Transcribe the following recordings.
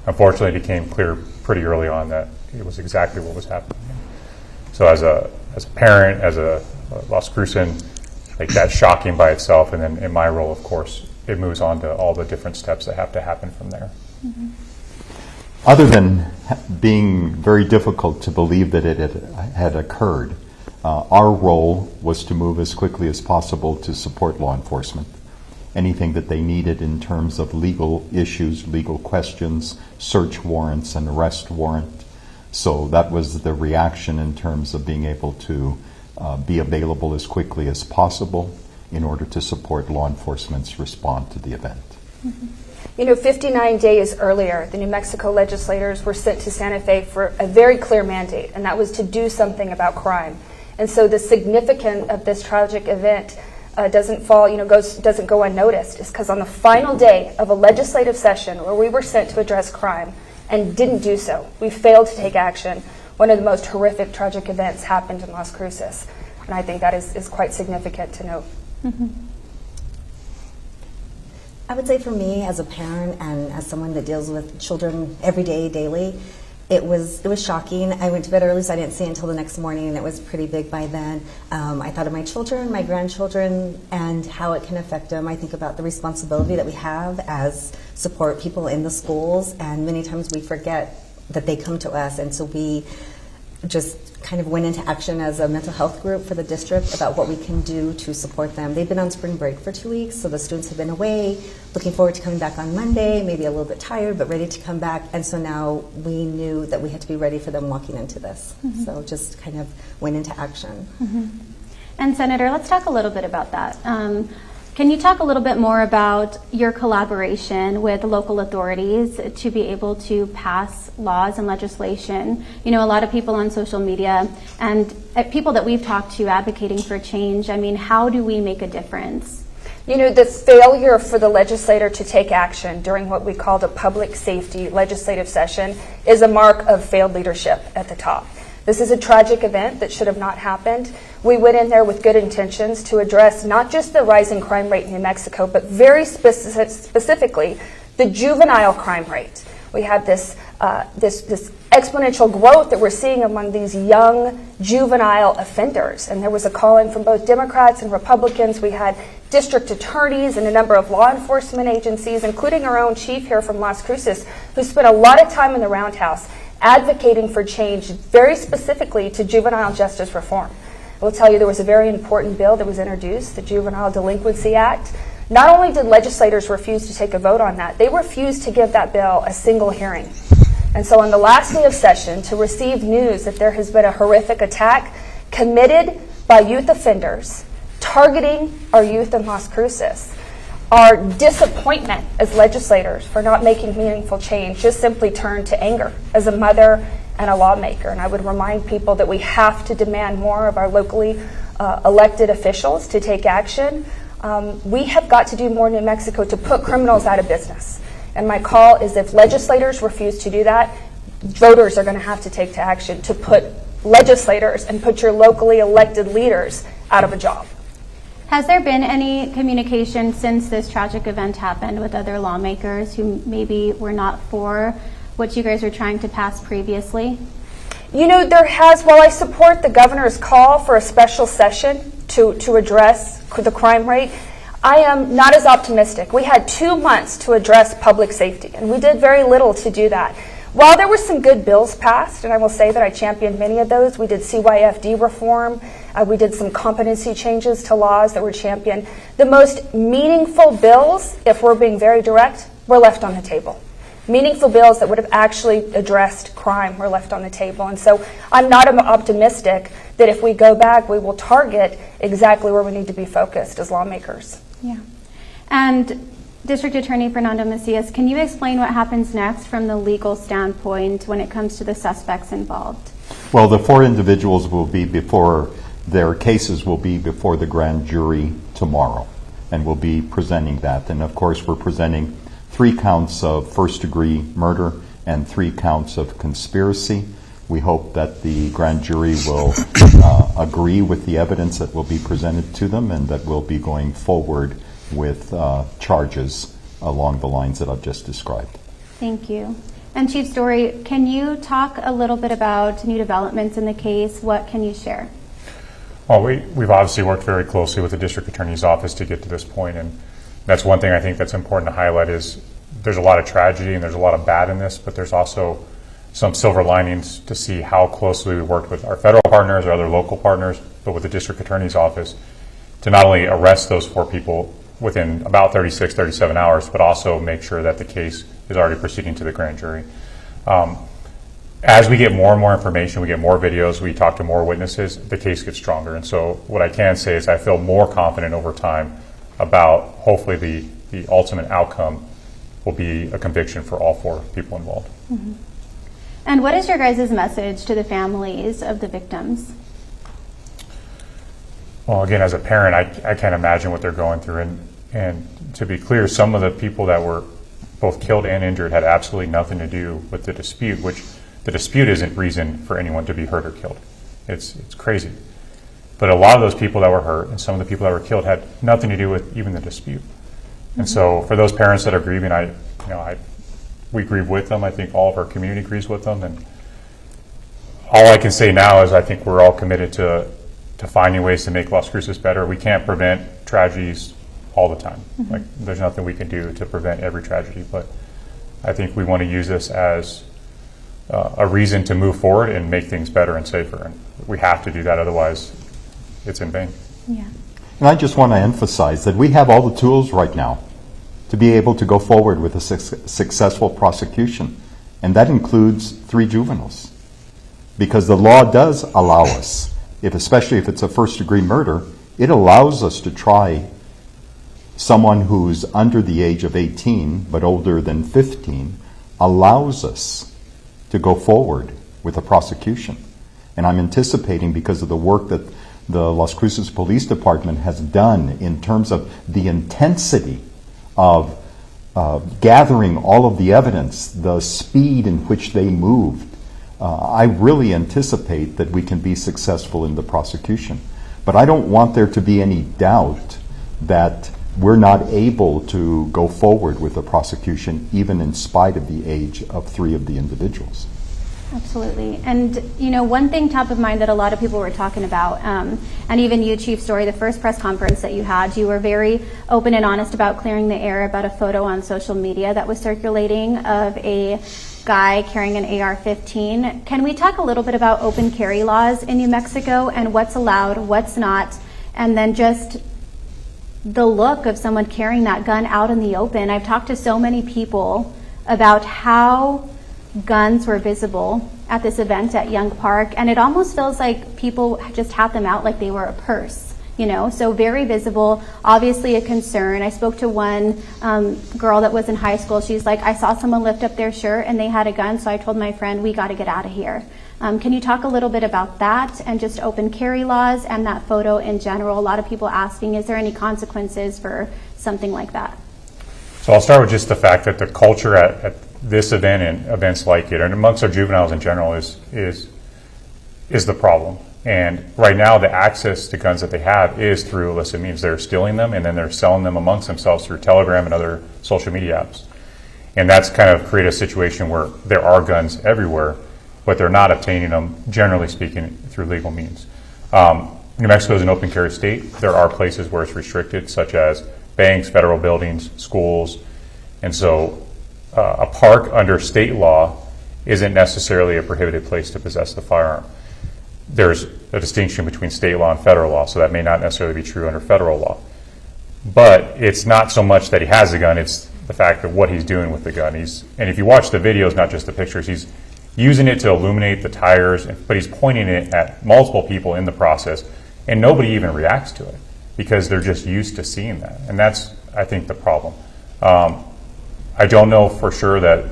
unfortunately, it became clear pretty early on that it was exactly what was happening. So as a parent, as a Las Cruces, like that's shocking by itself. And then in my role, of course, it moves on to all the different steps that have to happen from there. Mm-hmm. Other than being very difficult to believe that it had occurred, our role was to move as quickly as possible to support law enforcement. Anything that they needed in terms of legal issues, legal questions, search warrants, and arrest warrant. So that was the reaction in terms of being able to be available as quickly as possible in order to support law enforcement's response to the event. Mm-hmm. You know, 59 days earlier, the New Mexico legislators were sent to Santa Fe for a very clear mandate, and that was to do something about crime. And so the significance of this tragic event doesn't go unnoticed. It's because on the final day of a legislative session where we were sent to address crime and didn't do so, we failed to take action. One of the most horrific tragic events happened in Las Cruces, and I think that is quite significant to note. Mm-hmm. I would say for me, as a parent and as someone that deals with children every day, daily, it was shocking. I went to bed early, so I didn't see it until the next morning, and it was pretty big by then. I thought of my children, my grandchildren, and how it can affect them. I think about the responsibility that we have as support people in the schools, and many times we forget that they come to us, and so we just kind of went into action as a mental health group for the district about what we can do to support them. They've been on spring break for 2 weeks, so the students have been away, looking forward to coming back on Monday, maybe a little bit tired, but ready to come back. And so now we knew that we had to be ready for them walking into this. Mm-hmm. So just kind of went into action. Mm-hmm. And Senator, let's talk a little bit about that. Can you talk a little bit more about your collaboration with local authorities to be able to pass laws and legislation? You know, a lot of people on social media and people that we've talked to advocating for change, I mean, how do we make a difference? You know, the failure for the legislator to take action during what we called a public safety legislative session is a mark of failed leadership at the top. This is a tragic event that should have not happened. We went in there with good intentions to address not just the rising crime rate in New Mexico, but very specifically the juvenile crime rate. We have this exponential growth that we're seeing among these young juvenile offenders. And there was a calling from both Democrats and Republicans. We had district attorneys and a number of law enforcement agencies, including our own chief here from Las Cruces, who spent a lot of time in the Roundhouse advocating for change very specifically to juvenile justice reform. I will tell you there was a very important bill that was introduced, the Juvenile Delinquency Act. Not only did legislators refuse to take a vote on that, they refused to give that bill a single hearing. And so on the last day of session, to receive news that there has been a horrific attack committed by youth offenders targeting our youth in Las Cruces, our disappointment as legislators for not making meaningful change just simply turned to anger as a mother and a lawmaker. And I would remind people that we have to demand more of our locally elected officials to take action. We have got to do more in New Mexico to put criminals out of business. And my call is if legislators refuse to do that, voters are going to have to take to action to put legislators and put your locally elected leaders out of a job. Has there been any communication since this tragic event happened with other lawmakers who maybe were not for what you guys were trying to pass previously? You know, there has. While I support the governor's call for a special session to address the crime rate, I am not as optimistic. We had 2 months to address public safety, and we did very little to do that. While there were some good bills passed, and I will say that I championed many of those, we did CYFD reform, we did some competency changes to laws that were championed. The most meaningful bills, if we're being very direct, were left on the table. Meaningful bills that would have actually addressed crime were left on the table. And so I'm not optimistic that if we go back, we will target exactly where we need to be focused as lawmakers. Yeah. And District Attorney Fernando Macias, can you explain what happens next from the legal standpoint when it comes to the suspects involved? Well, the 4 individuals will be their cases will be before the grand jury tomorrow, and we'll be presenting that. And of course, we're presenting 3 counts of first-degree murder and 3 counts of conspiracy. We hope that the grand jury will agree with the evidence that will be presented to them, and that we'll be going forward with charges along the lines that I've just described. Thank you. And Chief Story, can you talk a little bit about new developments in the case? What can you share? Well, we've obviously worked very closely with the district attorney's office to get to this point, and that's one thing I think that's important to highlight is there's a lot of tragedy and there's a lot of bad in this, but there's also some silver linings to see how closely we worked with our federal partners, our other local partners, but with the district attorney's office to not only arrest those 4 people within about 36, 37 hours, but also make sure that the case is already proceeding to the grand jury. As we get more and more information, we get more videos, we talk to more witnesses, the case gets stronger. And so what I can say is I feel more confident over time about hopefully the ultimate outcome will be a conviction for all 4 people involved. Mm-hmm. And what is your guys' message to the families of the victims? Well, again, as a parent, I can't imagine what they're going through. And to be clear, some of the people that were both killed and injured had absolutely nothing to do with the dispute, which the dispute isn't reason for anyone to be hurt or killed. It's crazy. But a lot of those people that were hurt and some of the people that were killed had nothing to do with even the dispute. Mm-hmm. And so for those parents that are grieving, we grieve with them. I think all of our community grieves with them. And all I can say now is I think we're all committed to finding ways to make Las Cruces better. We can't prevent tragedies all the time. Mm-hmm. Like there's nothing we can do to prevent every tragedy. But I think we want to use this as a reason to move forward and make things better and safer. And we have to do that, otherwise it's in vain. Yeah. And I just want to emphasize that we have all the tools right now to be able to go forward with a successful prosecution. And that includes 3 juveniles. Because the law does allow us, especially if it's a first-degree murder, it allows us to try someone who's under the age of 18 but older than 15, allows us to go forward with a prosecution. And I'm anticipating, because of the work that the Las Cruces Police Department has done in terms of the intensity of gathering all of the evidence, the speed in which they moved, I really anticipate that we can be successful in the prosecution. But I don't want there to be any doubt that we're not able to go forward with the prosecution, even in spite of the age of 3 of the individuals. Absolutely. And, one thing top of mind that a lot of people were talking about, and even you, Chief Story, the first press conference that you had, you were very open and honest about clearing the air about a photo on social media that was circulating of a guy carrying an AR-15. Can we talk a little bit about open carry laws in New Mexico and what's allowed, what's not, and then just the look of someone carrying that gun out in the open? I've talked to so many people about how guns were visible at this event at Young Park, and it almost feels like people just had them out like they were a purse, so very visible, obviously a concern. I spoke to one girl that was in high school. She's like, I saw someone lift up their shirt and they had a gun, so I told my friend, we got to get out of here. Can you talk a little bit about that and just open carry laws and that photo in general? A lot of people asking, is there any consequences for something like that? So I'll start with just the fact that the culture at this event and events like it, and amongst our juveniles in general, is the problem. And right now, the access to guns that they have is through illicit means. They're stealing them, and then they're selling them amongst themselves through Telegram and other social media apps. And that's kind of created a situation where there are guns everywhere, but they're not obtaining them, generally speaking, through legal means. New Mexico is an open carry state. There are places where it's restricted, such as banks, federal buildings, schools. And so a park under state law isn't necessarily a prohibited place to possess the firearm. There's a distinction between state law and federal law, so that may not necessarily be true under federal law. But it's not so much that he has a gun, it's the fact of what he's doing with the gun. And if you watch the videos, not just the pictures, he's using it to illuminate the tires, but he's pointing it at multiple people in the process, and nobody even reacts to it because they're just used to seeing that. And that's, I think, the problem. I don't know for sure that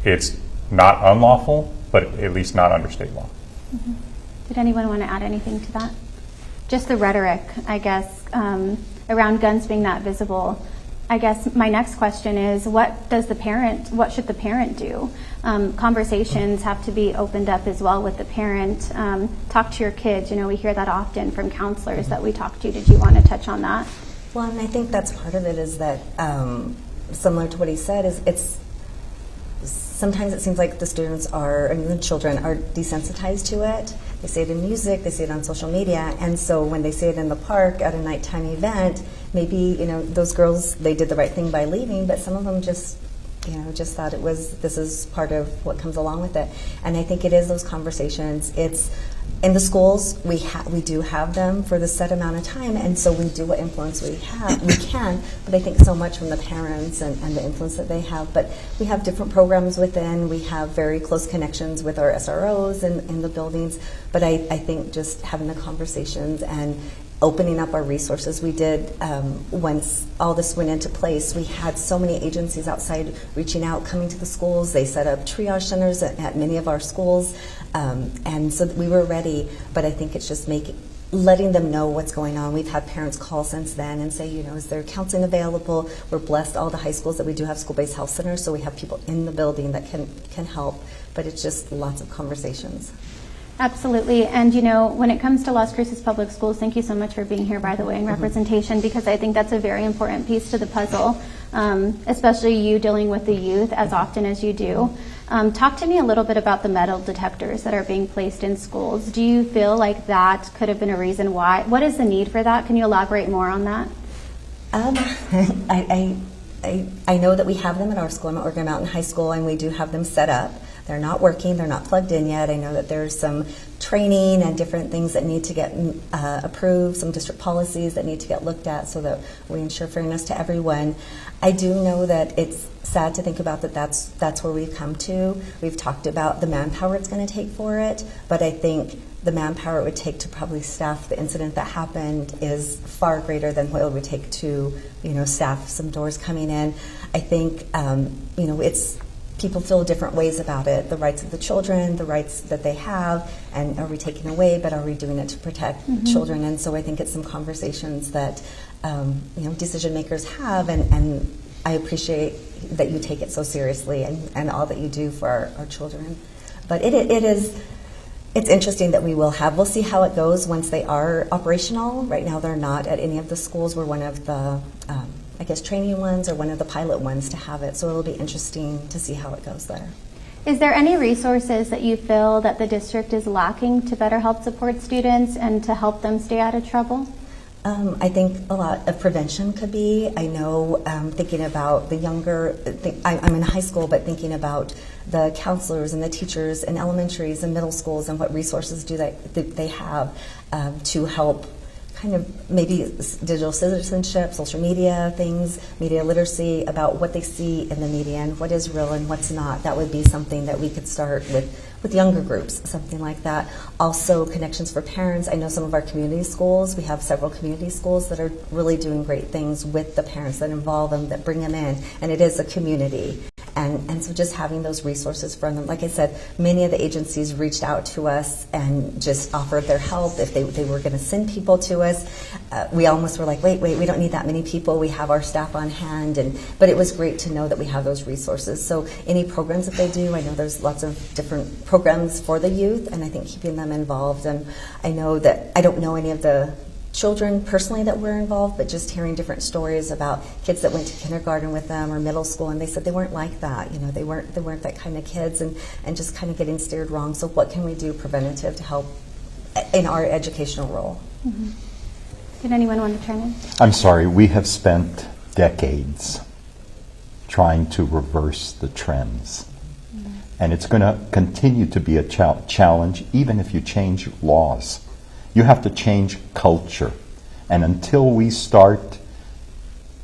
it's not unlawful, but at least not under state law. Mm-hmm. Did anyone want to add anything to that? Just the rhetoric, I guess, around guns being that visible. I guess my next question is, what should the parent do? Conversations have to be opened up as well with the parent. Talk to your kids. We hear that often from counselors that we talk to. Did you want to touch on that? Well, and I think that's part of it is that, similar to what he said, is it's sometimes it seems like the students are, and the children are desensitized to it. They see it in music, they see it on social media, and so when they see it in the park at a nighttime event, maybe, those girls, they did the right thing by leaving, but some of them just thought this is part of what comes along with it. And I think it is those conversations. It's in the schools, we do have them for the set amount of time, and so we do what influence we can, but I think so much from the parents and the influence that they have. But we have different programs within, we have very close connections with our SROs in the buildings, but I think just having the conversations and opening up our resources. We did, once all this went into place, we had so many agencies outside reaching out, coming to the schools. They set up triage centers at many of our schools, and so we were ready, but I think it's just letting them know what's going on. We've had parents call since then and say, is there counseling available? We're blessed, all the high schools, that we do have school-based health centers, so we have people in the building that can help, but it's just lots of conversations. Absolutely. And, when it comes to Las Cruces Public Schools, thank you so much for being here, by the way, in representation, because I think that's a very important piece to the puzzle, especially you dealing with the youth as often as you do. Talk to me a little bit about the metal detectors that are being placed in schools. Do you feel like that could have been a reason why? What is the need for that? Can you elaborate more on that? I know that we have them at our school. I'm at Oregon Mountain High School, and we do have them set up. They're not working. They're not plugged in yet. I know that there's some training and different things that need to get approved, some district policies that need to get looked at so that we ensure fairness to everyone. I do know that it's sad to think about that's where we've come to. We've talked about the manpower it's going to take for it, but I think the manpower it would take to probably staff the incident that happened is far greater than what it would take to, staff some doors coming in. I think, it's people feel different ways about it. The rights of the children, the rights that they have, and are we taking away, but are we doing it to protect children? And so I think it's some conversations that decision makers have, and I appreciate that you take it so seriously and all that you do for our children. But it's interesting that we'll see how it goes once they are operational. Right now they're not at any of the schools. We're one of the training ones or one of the pilot ones to have it. So it'll be interesting to see how it goes there. Is there any resources that you feel that the district is lacking to better help support students and to help them stay out of trouble? I think a lot of prevention could be. I know, thinking about the younger, I'm in high school, but thinking about the counselors and the teachers in elementaries and middle schools and what resources do they have to help kind of maybe digital citizenship, social media things, media literacy, about what they see in the media and what is real and what's not. That would be something that we could start with younger groups, something like that. Also, connections for parents. I know some of our community schools, we have several community schools that are really doing great things with the parents, that involve them, that bring them in, and it is a community. And so just having those resources from them. Like I said, many of the agencies reached out to us and just offered their help if they were going to send people to us. We almost were like, wait, we don't need that many people. We have our staff on hand. But it was great to know that we have those resources. So any programs that they do, I know there's lots of different programs for the youth, and I think keeping them involved. And I know that I don't know any of the children personally that were involved, but just hearing different stories about kids that went to kindergarten with them or middle school, and they said they weren't like that. They weren't that kind of kids, and just kind of getting steered wrong. So what can we do preventative to help in our educational role? Mm-hmm. Did anyone want to turn in? I'm sorry, we have spent decades trying to reverse the trends. Mm-hmm. And it's going to continue to be a challenge even if you change laws. You have to change culture. And until we start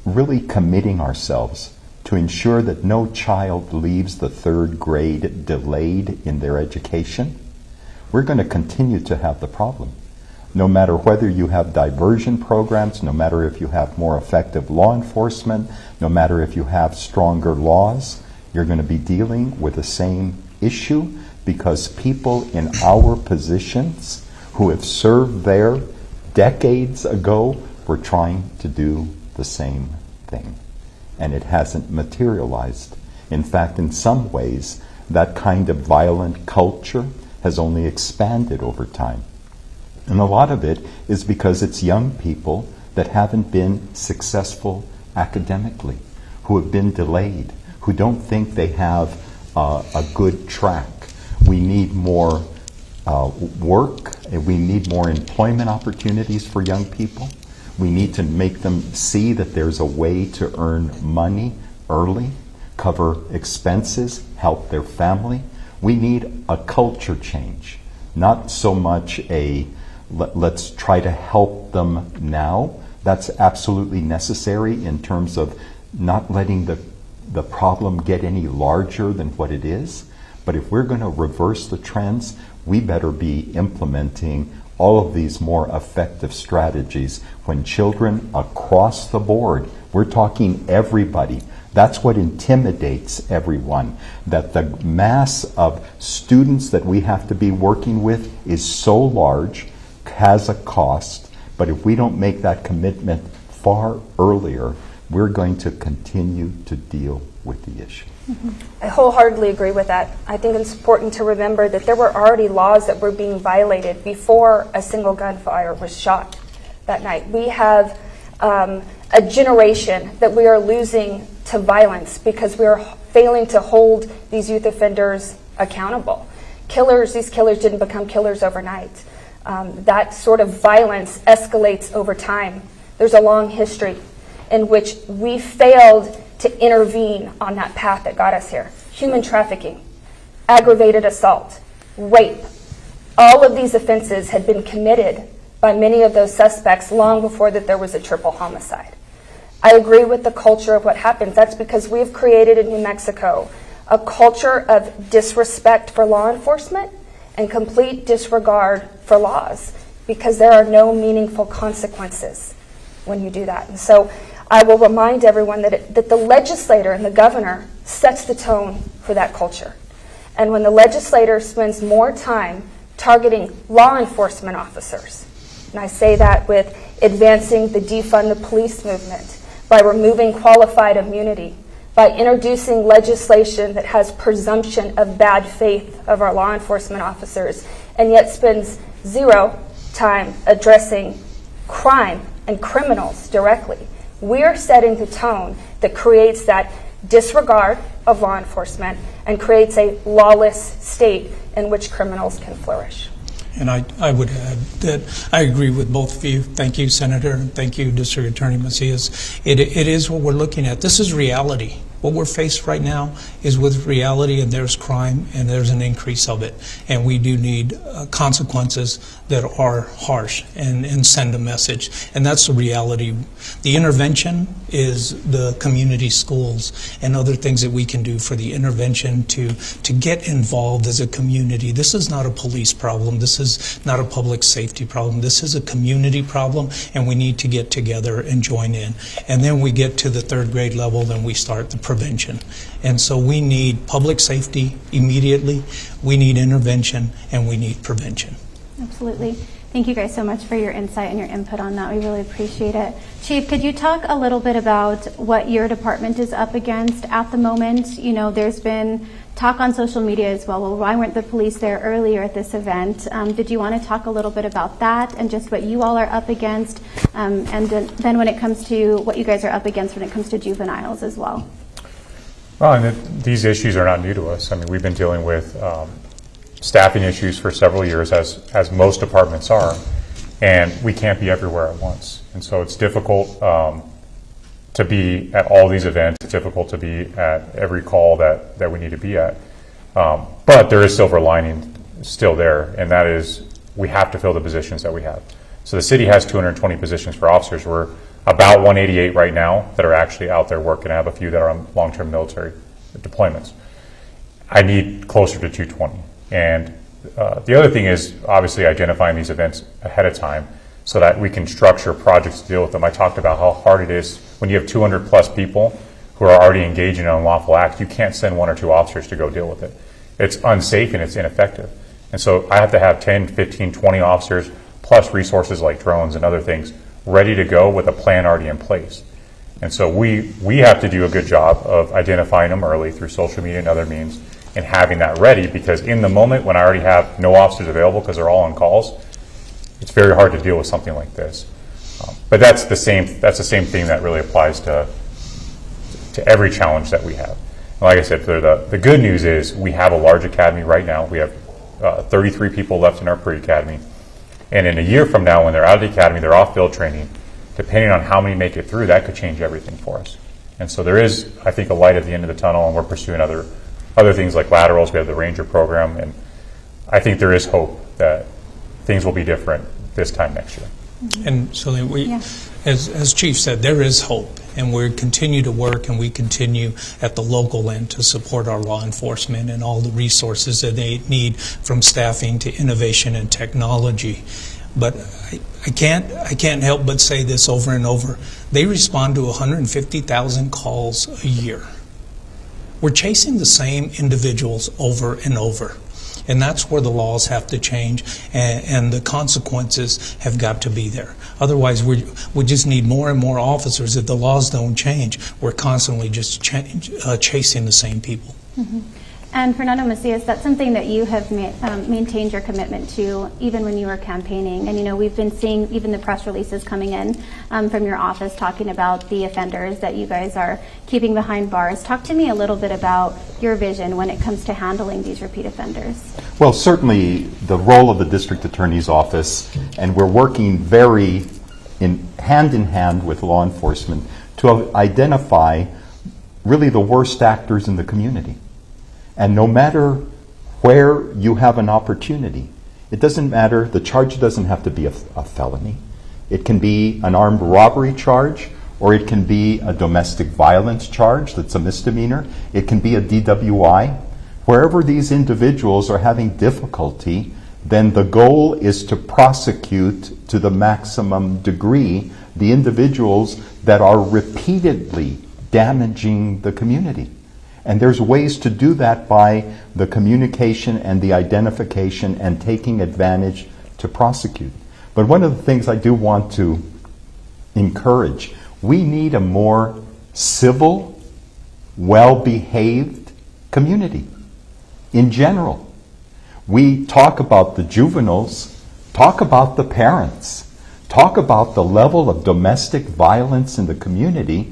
really committing ourselves to ensure that no child leaves the third grade delayed in their education, we're going to continue to have the problem. No matter whether you have diversion programs, no matter if you have more effective law enforcement, no matter if you have stronger laws, you're going to be dealing with the same issue, because people in our positions who have served there decades ago were trying to do the same thing. And it hasn't materialized. In fact, in some ways, that kind of violent culture has only expanded over time. And a lot of it is because it's young people that haven't been successful academically, who have been delayed, who don't think they have a good track. We need more work, and we need more employment opportunities for young people. We need to make them see that there's a way to earn money early, cover expenses, help their family. We need a culture change, not so much a let's try to help them now. That's absolutely necessary in terms of not letting the problem get any larger than what it is. But if we're going to reverse the trends, we better be implementing all of these more effective strategies when children across the board, we're talking everybody. That's what intimidates everyone, that the mass of students that we have to be working with is so large, has a cost, but if we don't make that commitment far earlier, we're going to continue to deal with the issue. I wholeheartedly agree with that. I think it's important to remember that there were already laws that were being violated before a single gunfire was shot that night. We have a generation that we are losing to violence because we are failing to hold these youth offenders accountable. These killers didn't become killers overnight. That sort of violence escalates over time. There's a long history in which we failed to intervene on that path that got us here. Human trafficking, aggravated assault, rape. All of these offenses had been committed by many of those suspects long before that there was a triple homicide. I agree with the culture of what happens. That's because we have created in New Mexico a culture of disrespect for law enforcement and complete disregard for laws because there are no meaningful consequences when you do that. And so I will remind everyone that the legislator and the governor sets the tone for that culture. And when the legislator spends more time targeting law enforcement officers, and I say that with advancing the defund the police movement, by removing qualified immunity, by introducing legislation that has presumption of bad faith of our law enforcement officers, and yet spends zero time addressing crime and criminals directly. We're setting the tone that creates that disregard of law enforcement and creates a lawless state in which criminals can flourish. And I would add that I agree with both of you. Thank you, Senator, and thank you, District Attorney Macias. It is what we're looking at. This is reality. What we're faced right now is with reality, and there's crime, and there's an increase of it. And we do need consequences that are harsh and send a message. And that's the reality. The intervention is the community schools and other things that we can do for the intervention to get involved as a community. This is not a police problem. This is not a public safety problem. This is a community problem, and we need to get together and join in. And then we get to the third grade level, then we start the prevention. And so we need public safety immediately, we need intervention, and we need prevention. Absolutely. Thank you guys so much for your insight and your input on that. We really appreciate it. Chief, could you talk a little bit about what your department is up against at the moment? You know, there's been talk on social media as well why weren't the police there earlier at this event? Did you want to talk a little bit about that and just what you all are up against? And then when it comes to what you guys are up against when it comes to juveniles as well? Well, and these issues are not new to us. I mean, we've been dealing with staffing issues for several years, as most departments are, and we can't be everywhere at once. And so it's difficult to be at all these events. It's difficult to be at every call that we need to be at. But there is silver lining still there, and that is we have to fill the positions that we have. So the city has 220 positions for officers. We're about 188 right now that are actually out there working. I have a few that are on long-term military deployments. I need closer to 220. And the other thing is obviously identifying these events ahead of time so that we can structure projects to deal with them. I talked about how hard it is when you have 200 plus people who are already engaging in unlawful acts. You can't send one or two officers to go deal with it. It's unsafe and it's ineffective. And so I have to have 10, 15, 20 officers plus resources like drones and other things ready to go with a plan already in place. And so we have to do a good job of identifying them early through social media and other means and having that ready, because in the moment when I already have no officers available because they're all on calls, it's very hard to deal with something like this. But that's the same thing that really applies to every challenge that we have. Like I said, the good news is we have a large academy right now. We have 33 people left in our pre-academy. And in a year from now, when they're out of the academy, they're off field training, depending on how many make it through, that could change everything for us. And so there is, I think, a light at the end of the tunnel, and we're pursuing other things like laterals. We have the Ranger program, and I think there is hope that things will be different this time next year. And so that as Chief said, there is hope, and we continue to work, and we continue at the local end to support our law enforcement and all the resources that they need, from staffing to innovation and technology. But I can't help but say this over and over. They respond to 150,000 calls a year. We're chasing the same individuals over and over. And that's where the laws have to change, and the consequences have got to be there. Otherwise, we just need more and more officers. If the laws don't change, we're constantly just chasing the same people. Mm-hmm. And Fernando Macias, that's something that you have maintained your commitment to even when you were campaigning. And we've been seeing even the press releases coming in from your office talking about the offenders that you guys are keeping behind bars. Talk to me a little bit about your vision when it comes to handling these repeat offenders. Well, certainly the role of the district attorney's office, and we're working very hand in hand with law enforcement to identify really the worst actors in the community. And no matter where you have an opportunity, it doesn't matter, the charge doesn't have to be a felony. It can be an armed robbery charge, or it can be a domestic violence charge that's a misdemeanor. It can be a DWI. Wherever these individuals are having difficulty, then the goal is to prosecute to the maximum degree the individuals that are repeatedly damaging the community. And there's ways to do that by the communication and the identification and taking advantage to prosecute. But one of the things I do want to encourage, we need a more civil, well-behaved community in general. We talk about the juveniles, talk about the parents, talk about the level of domestic violence in the community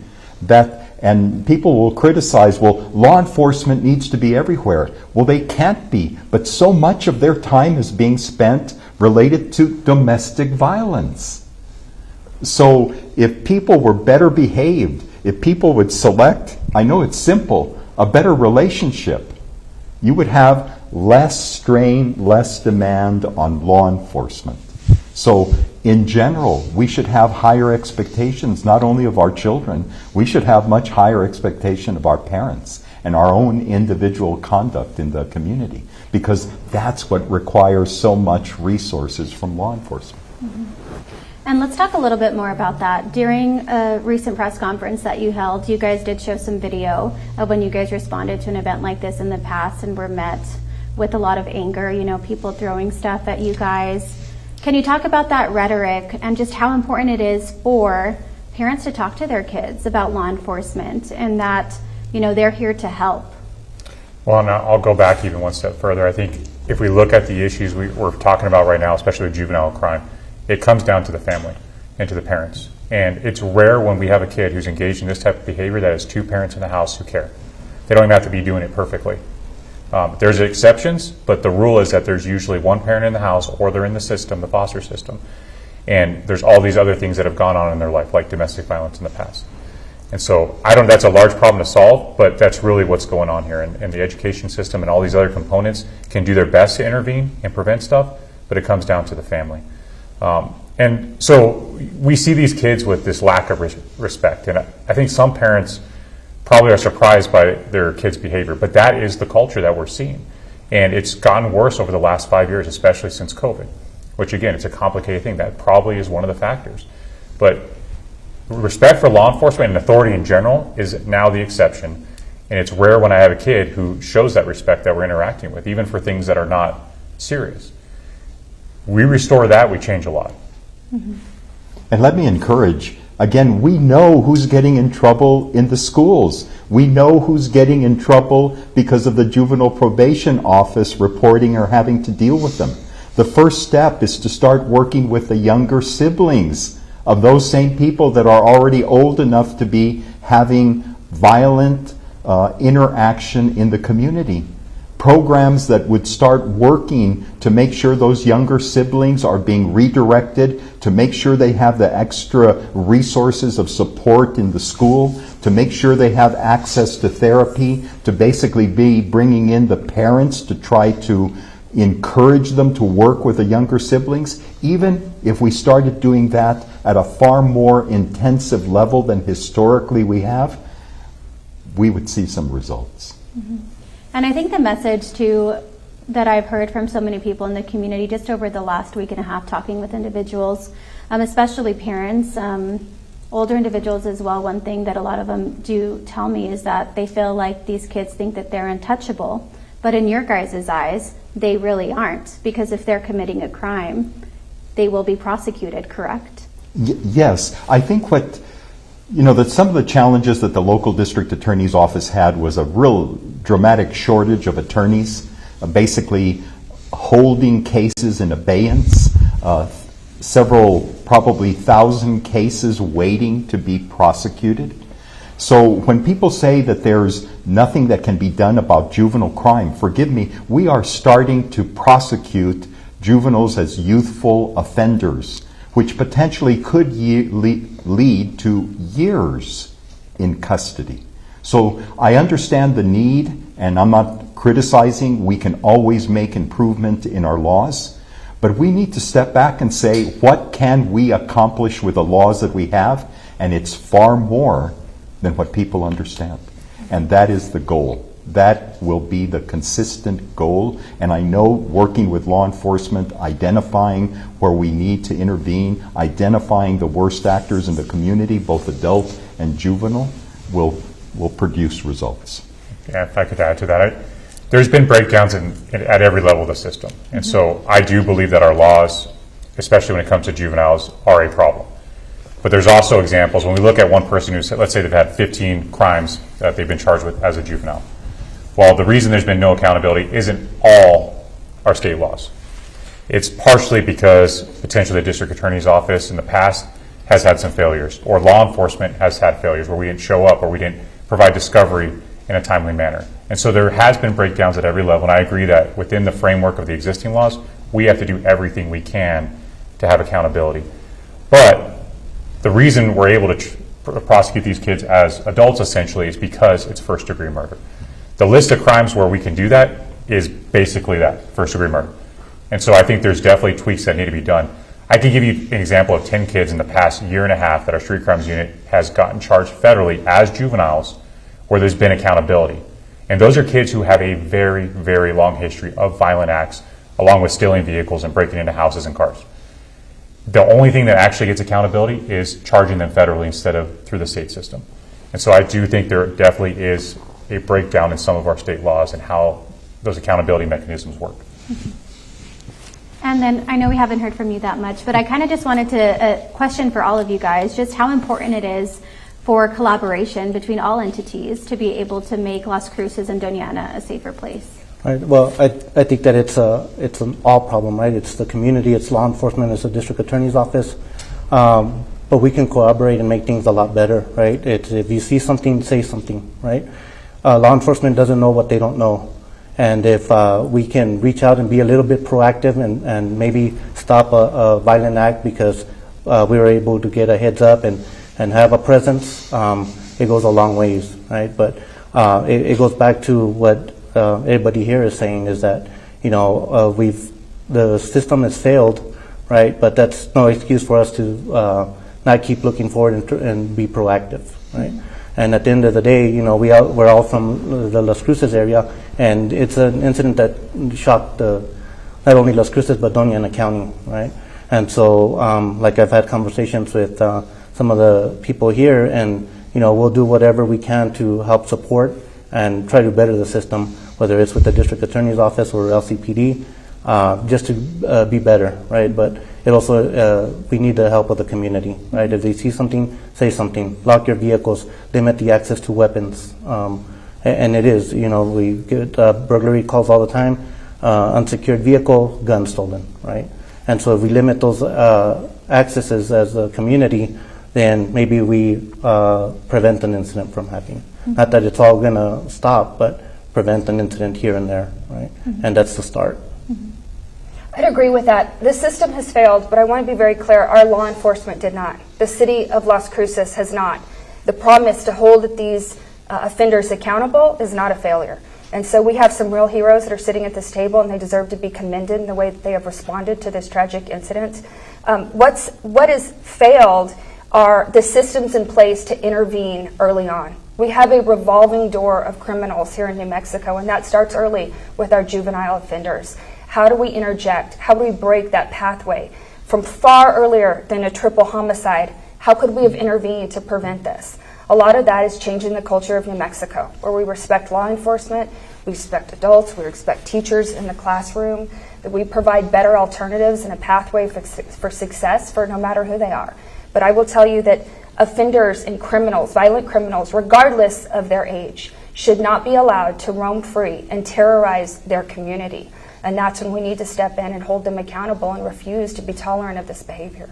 and people will criticize, well, law enforcement needs to be everywhere. Well, they can't be, but so much of their time is being spent related to domestic violence. So if people were better behaved, if people would select, I know it's simple, a better relationship, you would have less strain, less demand on law enforcement. So in general, we should have higher expectations, not only of our children, we should have much higher expectation of our parents and our own individual conduct in the community, because that's what requires so much resources from law enforcement. Mm-hmm. And let's talk a little bit more about that. During a recent press conference that you held, you guys did show some video of when you guys responded to an event like this in the past and were met with a lot of anger, people throwing stuff at you guys. Can you talk about that rhetoric and just how important it is for parents to talk to their kids about law enforcement and that, they're here to help? Well, now I'll go back even one step further. I think if we look at the issues we're talking about right now, especially with juvenile crime, it comes down to the family and to the parents. And it's rare when we have a kid who's engaged in this type of behavior that has two parents in the house who care. They don't even have to be doing it perfectly. There's exceptions, but the rule is that there's usually one parent in the house or they're in the system, the foster system. And there's all these other things that have gone on in their life, like domestic violence in the past. And so that's a large problem to solve, but that's really what's going on here. And the education system and all these other components can do their best to intervene and prevent stuff, but it comes down to the family. And so we see these kids with this lack of respect. And I think some parents probably are surprised by their kids' behavior, but that is the culture that we're seeing. And it's gotten worse over the last 5 years, especially since COVID, which again, it's a complicated thing. That probably is one of the factors. But respect for law enforcement and authority in general is now the exception. And it's rare when I have a kid who shows that respect that we're interacting with, even for things that are not serious. We restore that, we change a lot. Mm-hmm. And let me encourage, again, we know who's getting in trouble in the schools. We know who's getting in trouble because of the juvenile probation office reporting or having to deal with them. The first step is to start working with the younger siblings of those same people that are already old enough to be having violent interaction in the community. Programs that would start working to make sure those younger siblings are being redirected, to make sure they have the extra resources of support in the school, to make sure they have access to therapy, to basically be bringing in the parents to try to encourage them to work with the younger siblings. Even if we started doing that at a far more intensive level than historically we have, we would see some results. Mm-hmm. And I think the message too that I've heard from so many people in the community just over the last week and a half talking with individuals, especially parents, older individuals as well, one thing that a lot of them do tell me is that they feel like these kids think that they're untouchable, but in your guys' eyes, they really aren't, because if they're committing a crime, they will be prosecuted, correct? Yes. I think that some of the challenges that the local district attorney's office had was a real dramatic shortage of attorneys, basically holding cases in abeyance, several, probably 1,000 cases waiting to be prosecuted. So when people say that there's nothing that can be done about juvenile crime, forgive me, we are starting to prosecute juveniles as youthful offenders, which potentially could lead to years in custody. So I understand the need, and I'm not criticizing. We can always make improvement in our laws, but we need to step back and say, what can we accomplish with the laws that we have? And it's far more than what people understand. And that is the goal. That will be the consistent goal. And I know working with law enforcement, identifying where we need to intervene, identifying the worst actors in the community, both adult and juvenile, will produce results. Yeah, if I could add to that, there's been breakdowns at every level of the system. And so I do believe that our laws, especially when it comes to juveniles, are a problem. But there's also examples, when we look at one person who's, let's say they've had 15 crimes that they've been charged with as a juvenile. Well, the reason there's been no accountability isn't all our state laws. It's partially because potentially the district attorney's office in the past has had some failures, or law enforcement has had failures where we didn't show up or we didn't provide discovery in a timely manner. And so there has been breakdowns at every level, and I agree that within the framework of the existing laws, we have to do everything we can to have accountability. But the reason we're able to prosecute these kids as adults essentially is because it's first-degree murder. The list of crimes where we can do that is basically that, first-degree murder. And so I think there's definitely tweaks that need to be done. I can give you an example of 10 kids in the past year and a half that our street crimes unit has gotten charged federally as juveniles where there's been accountability. And those are kids who have a very, very long history of violent acts, along with stealing vehicles and breaking into houses and cars. The only thing that actually gets accountability is charging them federally instead of through the state system. And so I do think there definitely is a breakdown in some of our state laws and how those accountability mechanisms work. And then I know we haven't heard from you that much, but I kind of just wanted to question for all of you guys just how important it is for collaboration between all entities to be able to make Las Cruces and Doña Ana a safer place. Right. Well, I think that it's an all problem, right? It's the community, it's law enforcement, it's the district attorney's office. But we can collaborate and make things a lot better, right? It's if you see something, say something, right? Law enforcement doesn't know what they don't know. And if we can reach out and be a little bit proactive and maybe stop a violent act because we were able to get a heads up and have a presence, it goes a long ways, right? But it goes back to what everybody here is saying is that, the system has failed, right? But that's no excuse for us to not keep looking forward and be proactive, right? And at the end of the day, we're all from the Las Cruces area, and it's an incident that shocked not only Las Cruces but Doña Ana County, right? And so, like I've had conversations with some of the people here, and we'll do whatever we can to help support and try to better the system, whether it's with the district attorney's office or LCPD, just to be better, right? But it also, we need the help of the community, right? If they see something, say something. Lock your vehicles, limit the access to weapons. And it is, we get burglary calls all the time, unsecured vehicle, gun stolen, right? And so if we limit those accesses as a community, then maybe we prevent an incident from happening. Not that it's all going to stop, but prevent an incident here and there, right? And that's the start. I'd agree with that. The system has failed, but I want to be very clear. Our law enforcement did not. The city of Las Cruces has not. The promise to hold these offenders accountable is not a failure. And so we have some real heroes that are sitting at this table, and they deserve to be commended in the way that they have responded to this tragic incident. What is failed are the systems in place to intervene early on. We have a revolving door of criminals here in New Mexico, and that starts early with our juvenile offenders. How do we interject? How do we break that pathway from far earlier than a triple homicide? How could we have intervened to prevent this? A lot of that is changing the culture of New Mexico, where we respect law enforcement, we respect adults, we respect teachers in the classroom, that we provide better alternatives and a pathway for success for no matter who they are. But I will tell you that offenders and criminals, violent criminals, regardless of their age, should not be allowed to roam free and terrorize their community. And that's when we need to step in and hold them accountable and refuse to be tolerant of this behavior.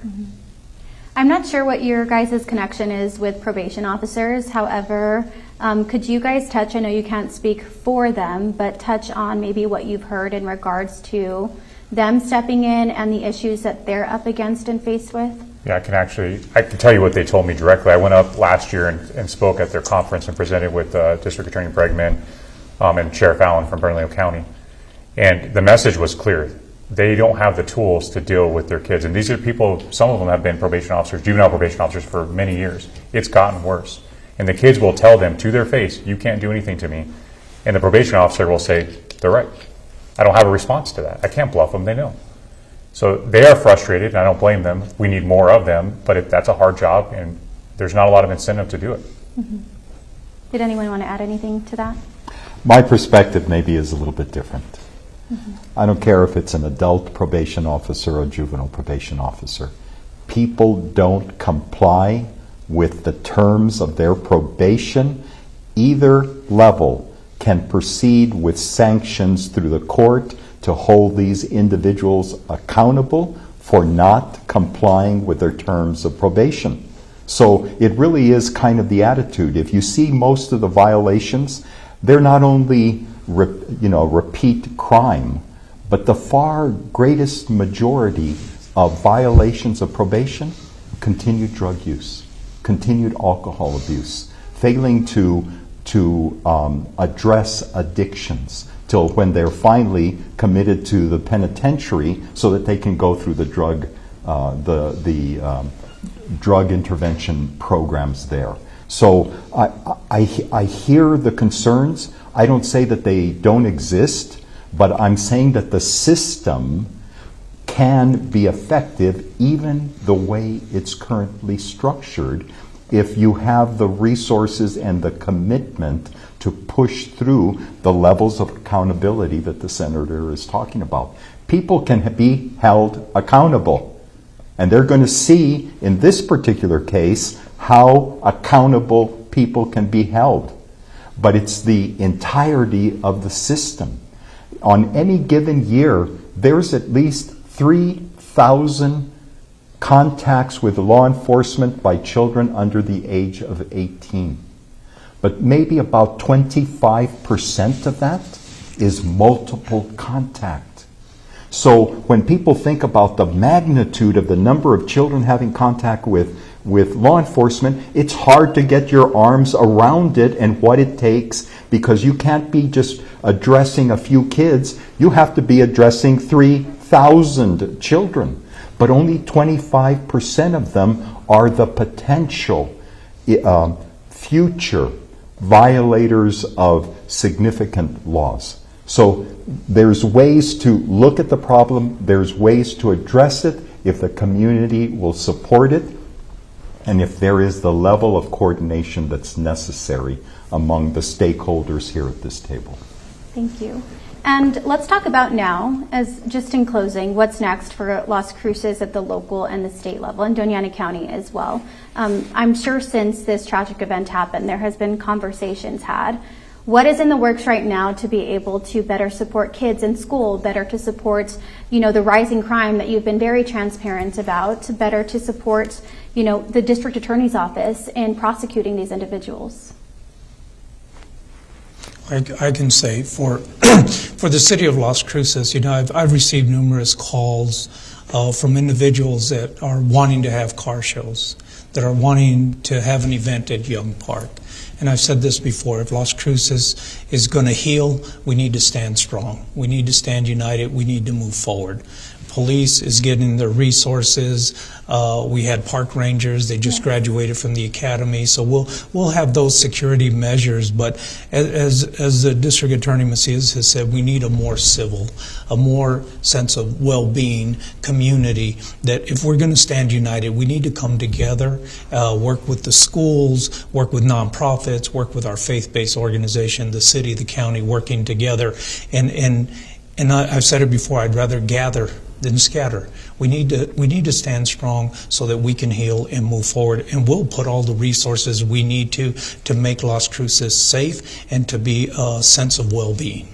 I'm not sure what your guys' connection is with probation officers. However, could you guys touch, I know you can't speak for them, but touch on maybe what you've heard in regards to them stepping in and the issues that they're up against and faced with? Yeah, I can tell you what they told me directly. I went up last year and spoke at their conference and presented with District Attorney Bregman and Sheriff Allen from Bernalillo County. And the message was clear. They don't have the tools to deal with their kids. And these are people, some of them have been probation officers, juvenile probation officers for many years. It's gotten worse. And the kids will tell them to their face, you can't do anything to me. And the probation officer will say, they're right. I don't have a response to that. I can't bluff them, they know. So they are frustrated, and I don't blame them. We need more of them, but that's a hard job, and there's not a lot of incentive to do it. Did anyone want to add anything to that? My perspective maybe is a little bit different. I don't care if it's an adult probation officer or a juvenile probation officer. People don't comply with the terms of their probation. Either level can proceed with sanctions through the court to hold these individuals accountable for not complying with their terms of probation. So it really is kind of the attitude. If you see most of the violations, they're not only repeat crime, but the far greatest majority of violations of probation, continued drug use, continued alcohol abuse, failing to address addictions till when they're finally committed to the penitentiary so that they can go through the drug intervention programs there. So I hear the concerns. I don't say that they don't exist, but I'm saying that the system can be effective even the way it's currently structured if you have the resources and the commitment to push through the levels of accountability that the senator is talking about. People can be held accountable, and they're going to see in this particular case how accountable people can be held. But it's the entirety of the system. On any given year, there's at least 3,000 contacts with law enforcement by children under the age of 18. But maybe about 25% of that is multiple contact. So when people think about the magnitude of the number of children having contact with law enforcement, it's hard to get your arms around it and what it takes, because you can't be just addressing a few kids. You have to be addressing 3,000 children. But only 25% of them are the potential future violators of significant laws. So there's ways to look at the problem, there's ways to address it if the community will support it, and if there is the level of coordination that's necessary among the stakeholders here at this table. Thank you. And let's talk about now, as just in closing, what's next for Las Cruces at the local and the state level, and Doña Ana County as well. I'm sure since this tragic event happened, there has been conversations had. What is in the works right now to be able to better support kids in school, better to support, the rising crime that you've been very transparent about, better to support, the district attorney's office in prosecuting these individuals? I can say for for the city of Las Cruces, I've received numerous calls from individuals that are wanting to have car shows, that are wanting to have an event at Young Park. And I've said this before, if Las Cruces is going to heal, we need to stand strong. We need to stand united. We need to move forward. Police is getting their resources. We had park rangers. They just graduated from the academy. So we'll have those security measures. But as the District Attorney Macias has said, we need a more civil, a more sense of well-being community, that if we're going to stand united, we need to come together, work with the schools, work with nonprofits, work with our faith-based organization, the city, the county, working together. And I've said it before, I'd rather gather than scatter. We need to stand strong so that we can heal and move forward, and we'll put all the resources we need to make Las Cruces safe and to be a sense of well-being.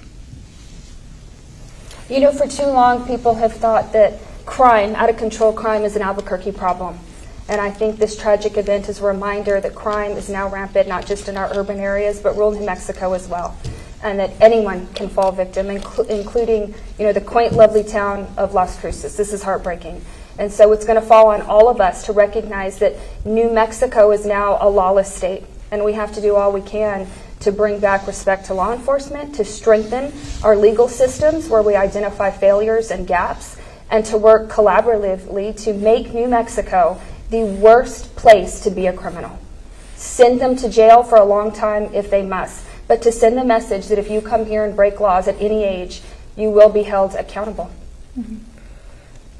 For too long, people have thought that crime, out-of-control crime, is an Albuquerque problem. And I think this tragic event is a reminder that crime is now rampant, not just in our urban areas, but rural New Mexico as well. And that anyone can fall victim, including, the quaint, lovely town of Las Cruces. This is heartbreaking. And so it's going to fall on all of us to recognize that New Mexico is now a lawless state, and we have to do all we can to bring back respect to law enforcement, to strengthen our legal systems where we identify failures and gaps, and to work collaboratively to make New Mexico the worst place to be a criminal. Send them to jail for a long time if they must, but to send the message that if you come here and break laws at any age, you will be held accountable. Mm-hmm.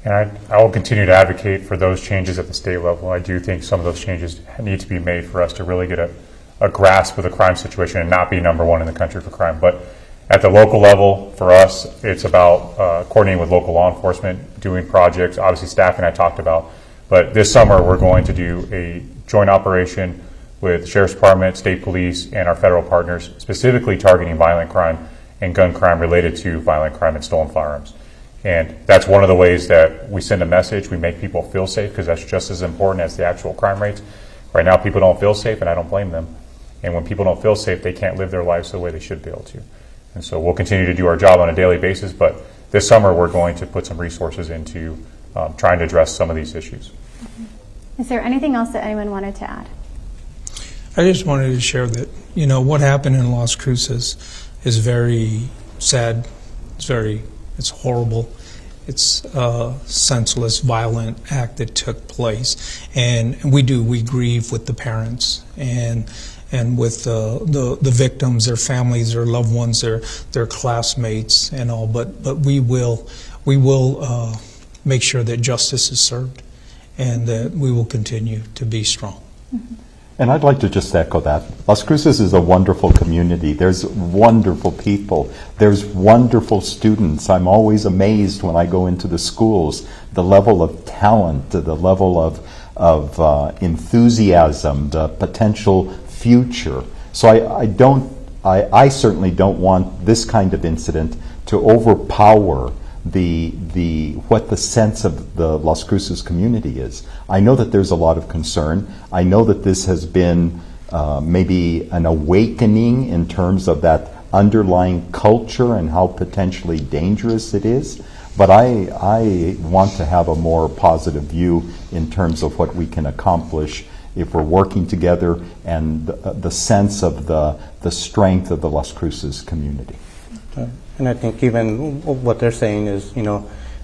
And I will continue to advocate for those changes at the state level. I do think some of those changes need to be made for us to really get a grasp of the crime situation and not be number one in the country for crime. But at the local level, for us, it's about coordinating with local law enforcement, doing projects, obviously staffing I talked about. But this summer, we're going to do a joint operation with the Sheriff's Department, state police, and our federal partners, specifically targeting violent crime and gun crime related to violent crime and stolen firearms. And that's one of the ways that we send a message. We make people feel safe, because that's just as important as the actual crime rates. Right now, people don't feel safe, and I don't blame them. And when people don't feel safe, they can't live their lives the way they should be able to. And so we'll continue to do our job on a daily basis, but this summer we're going to put some resources into trying to address some of these issues. Is there anything else that anyone wanted to add? I just wanted to share that, what happened in Las Cruces is very sad. It's horrible. It's a senseless, violent act that took place. And we grieve with the parents and with the victims, their families, their loved ones, their classmates and all. But we will make sure that justice is served and that we will continue to be strong. Mm-hmm. And I'd like to just echo that. Las Cruces is a wonderful community. There's wonderful people. There's wonderful students. I'm always amazed when I go into the schools, the level of talent, the level of enthusiasm, the potential future. So I certainly don't want this kind of incident to overpower what the sense of the Las Cruces community is. I know that there's a lot of concern. I know that this has been maybe an awakening in terms of that underlying culture and how potentially dangerous it is. But I want to have a more positive view in terms of what we can accomplish if we're working together, and the sense of the strength of the Las Cruces community. And I think even what they're saying is,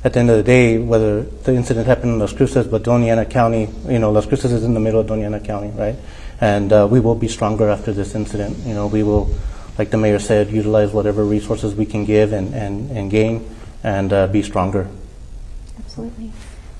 at the end of the day, whether the incident happened in Las Cruces, but Doña Ana County, Las Cruces is in the middle of Doña Ana County, right? And we will be stronger after this incident. We will, like the mayor said, utilize whatever resources we can give and gain and be stronger. Absolutely.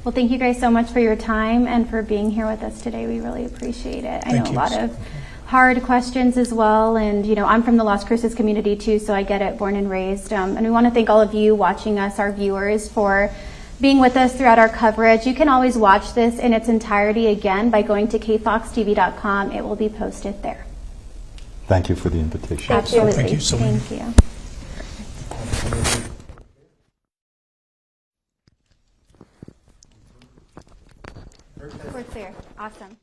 Well, thank you guys so much for your time and for being here with us today. We really appreciate it. I know a lot of hard questions as well, and I'm from the Las Cruces community too, so I get it, born and raised. And we want to thank all of you watching us, our viewers, for being with us throughout our coverage. You can always watch this in its entirety again by going to kfoxtv.com. It will be posted there. Thank you for the invitation. Absolutely. Thank you so much. Thank you. We're clear. Awesome.